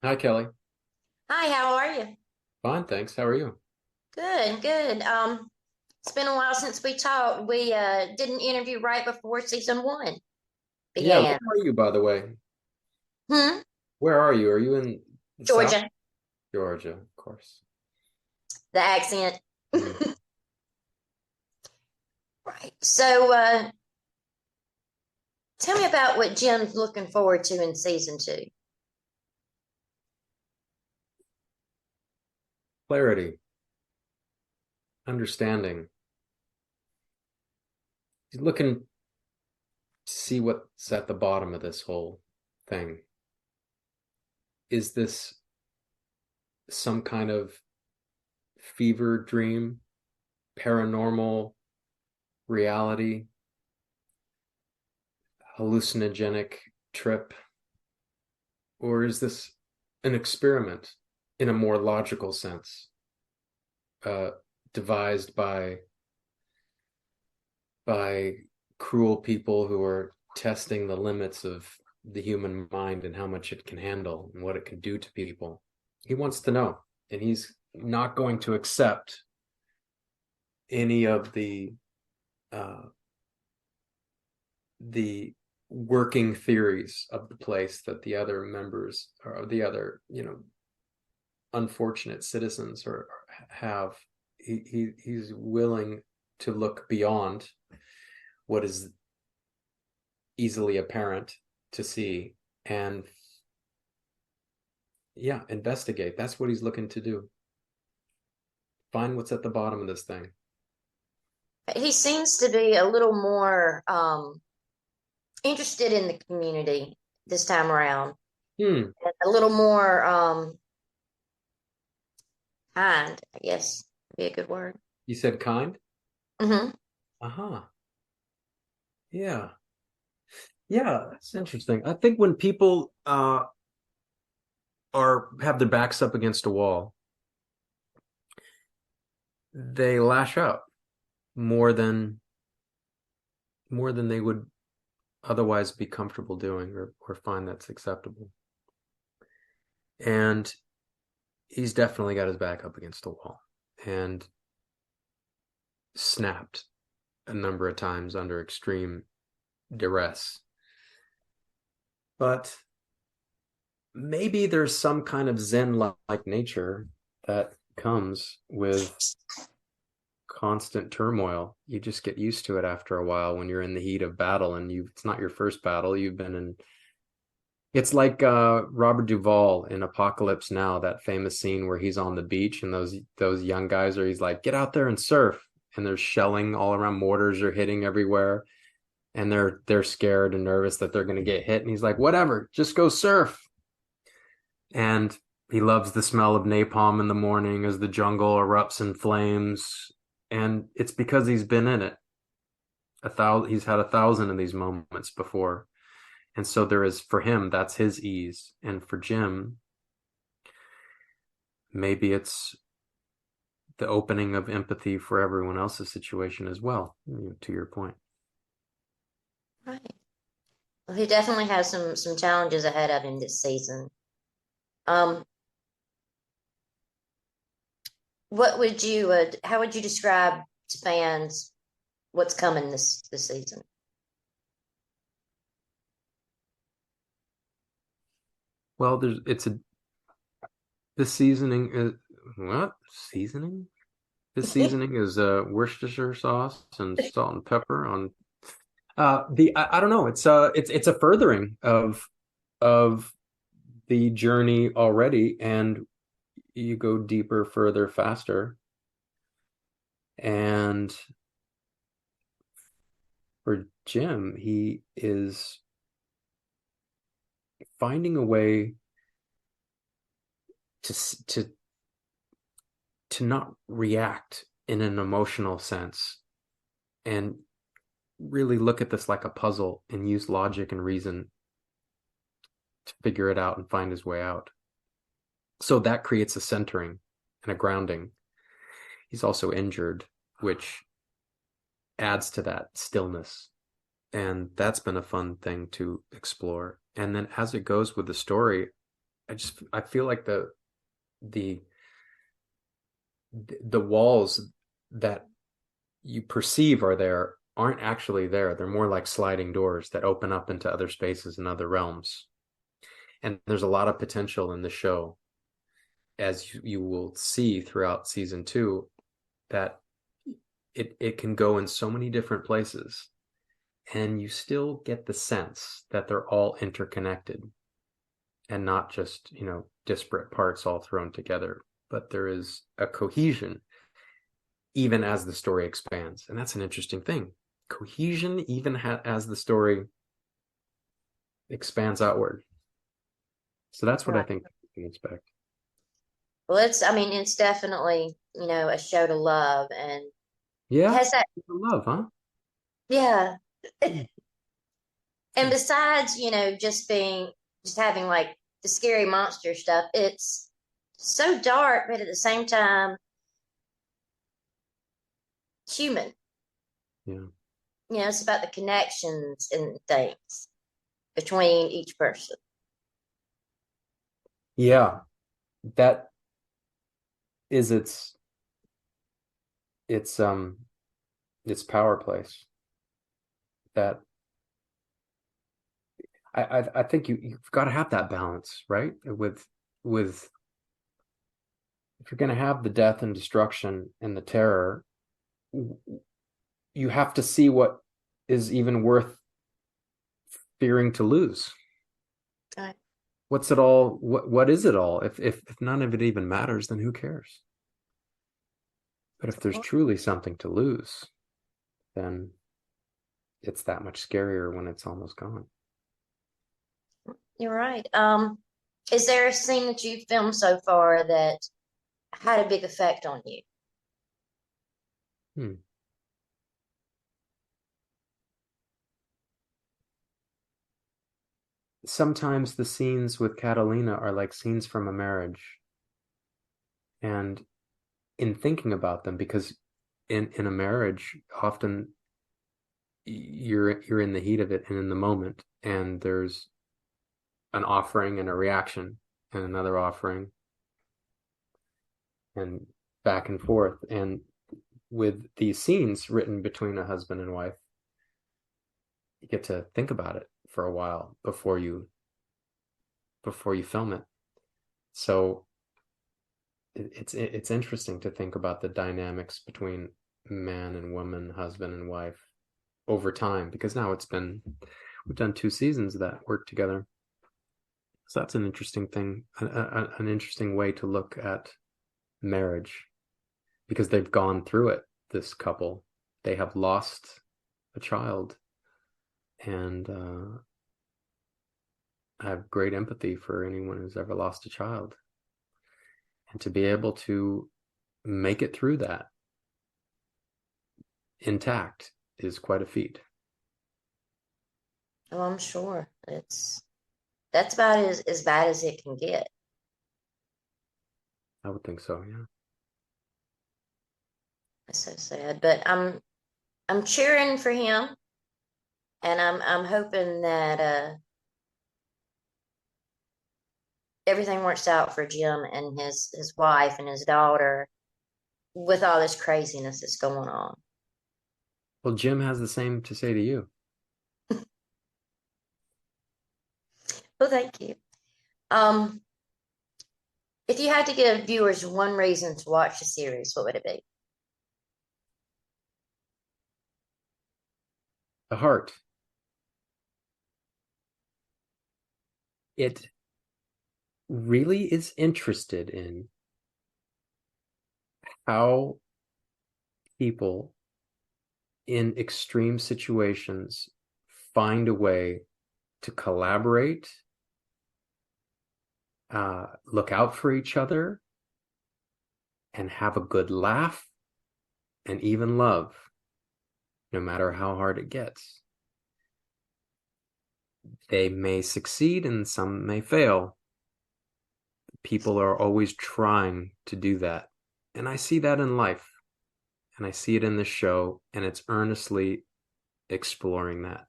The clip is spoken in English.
Hi, Kelly. Hi, how are you? Fine, thanks. How are you? Good, good. It's been a while since we talked. We did an interview right before season one Yeah, began. where are you, by the way? Hmm? Where are you? Are you in the South? Georgia, Georgia, of course. the accent. Mm. Right. So tell me about what Jim's looking forward to in season two. Clarity, understanding. He's looking to see what's at the bottom of this whole thing. Is this some kind of fever dream, paranormal reality, hallucinogenic trip? Or is this an experiment in a more logical sense, uh, devised by cruel people who are testing the limits of the human mind and how much it can handle and what it can do to people. He wants to know, and he's not going to accept any of uh, the working theories of the place that the other members or the other, unfortunate citizens or have. He's willing to look beyond what is easily apparent to see and, yeah, investigate. That's what he's looking to do. Find what's at the bottom of this thing. He seems to be a little more interested in the community this time around, Hmm. a little more kind, I guess would be a good word. You said kind? Hmm. Uh-huh. Yeah. Yeah, that's interesting. I think when people are have their backs up against a wall, they lash out more than more than they would otherwise be comfortable doing or find that's acceptable. And he's definitely got his back up against the wall and snapped a number of times under extreme duress. But maybe there's some kind of Zen like nature that comes with constant turmoil. You just get used to it after a while when you're in the heat of battle and it's not your first battle. You've been in. It's like Robert Duvall in Apocalypse Now, that famous scene where he's on the beach and those young guys are he's like, get out there and surf. And there's shelling all around, mortars are hitting everywhere, and they're scared and nervous that they're gonna get hit. And he's like, whatever, just go surf. And he loves the smell of napalm in the morning as the jungle erupts in flames. And it's because he's been in it. He's had 1,000 of these moments before. And so there is, for him, that's his ease. And for Jim, maybe it's the opening of empathy for everyone else's situation as well, to your point. Right. Well, he definitely has some challenges ahead of him this season. Um, what would you how would you describe to fans what's coming this season? Well, it's a this seasoning is what seasoning? This seasoning is Worcestershire sauce and salt and pepper on the I don't know. It's a furthering of the journey already, and you go deeper, further, faster. And for Jim, he is finding a way to to to not react in an emotional sense and really look at this like a puzzle and use logic and reason to figure it out and find his way out. So that creates a centering and a grounding. He's also injured, which adds to that stillness. And that's been a fun thing to explore. And then as it goes with the story, I feel like the the walls that you perceive are there aren't actually there. They're more like sliding doors that open up into other spaces and other realms. And there's a lot of potential in the show, as you will see throughout season two, that it can go in so many different places, and you still get the sense that they're all interconnected and not just, disparate parts all thrown together. But there is a cohesion even as the story expands. And that's an interesting thing. Cohesion, even as the story expands outward. So that's what I Right. think you can expect. Well, I mean, it's definitely, a show to love, and it Yeah, has that, love, huh? yeah. Hmm. And besides, just having like the scary monster stuff, it's so dark, but at the same time, human. Yeah. It's about the connections and things between each person. Yeah, that is its its power place. That I think you've got to have that balance, right? With if you're going to have the death and destruction and the terror, you have to see what is even worth fearing to lose. Right. What's it all? What is it all? If none of it even matters, then who cares? But if there's truly something to lose, then it's that much scarier when it's almost gone. You're right. Is there a scene that you've filmed so far that had a big effect on you? Hmm. Sometimes the scenes with Catalina are like scenes from a marriage. And in thinking about them, because in a marriage, often you're in the heat of it and in the moment, and there's an offering and a reaction and another offering and back and forth. And with these scenes written between a husband and wife, you get to think about it for a while before you film it. So it's interesting to think about the dynamics between man and woman, husband and wife over time, because now we've done two seasons that work together. So that's an interesting thing, an interesting way to look at marriage, because they've gone through it. This couple, they have lost a child, and I have great empathy for anyone who's ever lost a child, and to be able to make it through that intact is quite a feat. Oh, I'm sure that's about as bad as it can get. I would think so, yeah. It's so sad, but I'm cheering for him, and I'm hoping that everything works out for Jim and his wife and his daughter with all this craziness that's going on. Well, Jim has the same to say to you. Well, thank you. Um, if you had to give viewers one reason to watch the series, what would it be? The heart. It really is interested in how people in extreme situations find a way to collaborate, look out for each other, and have a good laugh and even love, no matter how hard it gets. They may succeed and some may fail. People are always trying to do that. And I see that in life, and I see it in the show, and it's earnestly exploring that.